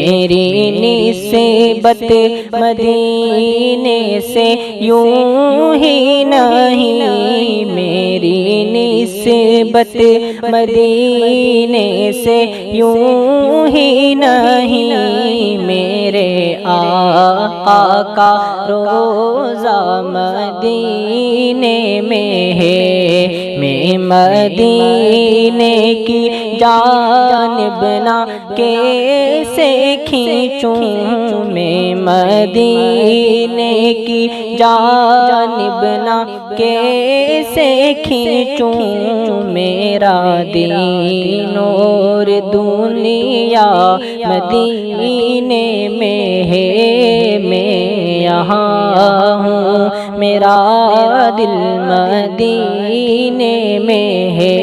میری نسبت مدینے سے یوں ہی نہیں، میری نسبت مدینے سے یوں ہی نہیں، میرے آقا کا روضہ مدینے میں ہے، میں مدینے کی جانب نہ کیسے کھینچوں، میں مدینے کی جانب نہ کیسے کھینچوں، میرا دین اور دنیا مدینے میں ہے، میں یہاں ہوں میرا دل مدینے میں ہے،